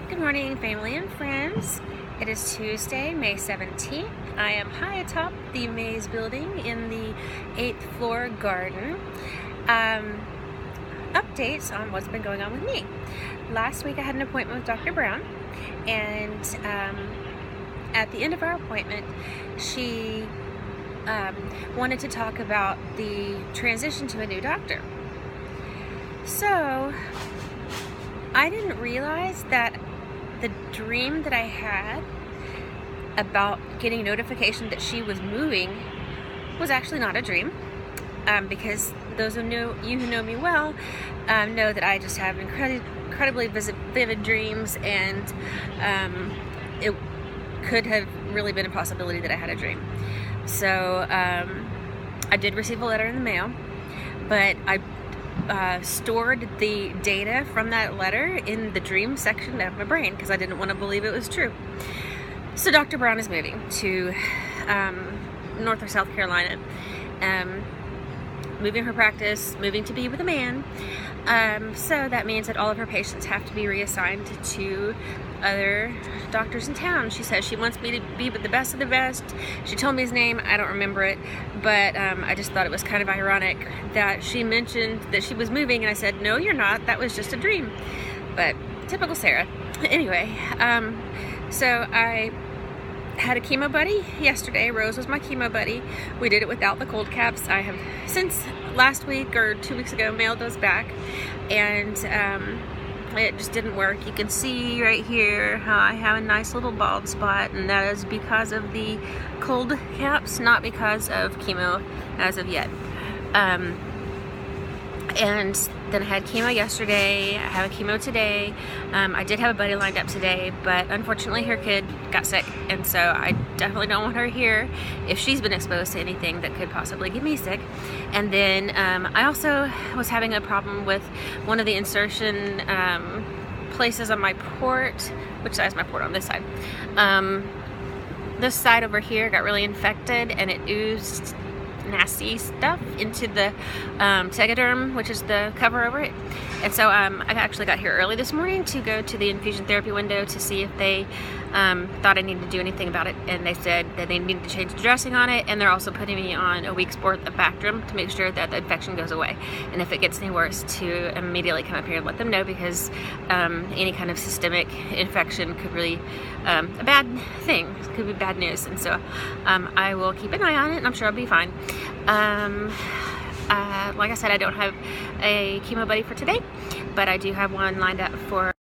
Good morning, family and friends. It is Tuesday, May 17th. I am high atop the Maze building in the 8th floor garden. Updates on what's been going on with me. Last week I had an appointment with Dr. Brown, and at the end of our appointment, she wanted to talk about the transition to a new doctor. So I didn't realize that the dream that I had about getting notification that she was moving was actually not a dream, because those of you who know me well know that I just have incredibly vivid dreams, and it could have really been a possibility that I had a dream. So I did receive a letter in the mail, but I stored the data from that letter in the dream section of my brain because I didn't want to believe it was true. So Dr. Brown is moving to North or South Carolina, moving her practice, moving to be with a man. So that means that all of her patients have to be reassigned to other doctors in town. She says she wants me to be with the best of the best. She told me his name, I don't remember it, but I just thought it was kind of ironic that she mentioned that she was moving, and I said, no, you're not, that was just a dream. But typical Sarah. Anyway, so I had a chemo buddy yesterday. Rose was my chemo buddy. We did it without the cold caps. I have since last week or 2 weeks ago mailed those back, and it just didn't work. You can see right here how I have a nice little bald spot, and that is because of the cold caps, not because of chemo as of yet. And then I had chemo yesterday. I have a chemo today. I did have a buddy lined up today, but unfortunately her kid got sick, and so I definitely don't want her here if she's been exposed to anything that could possibly get me sick. And then I also was having a problem with one of the insertion places on my port. Which side is my port? On this side. This side over here got really infected, and it oozed nasty stuff into the tegaderm, which is the cover over it. And so I actually got here early this morning to go to the infusion therapy window to see if they thought I needed to do anything about it, and they said that they needed to change the dressing on it, and they're also putting me on a week's worth of Bactrim to make sure that the infection goes away, and if it gets any worse to immediately come up here and let them know, because any kind of systemic infection could really a bad thing, could be bad news. And so I will keep an eye on it, and I'm sure I'll be fine. Like I said, I don't have a chemo buddy for today, but I do have one lined up for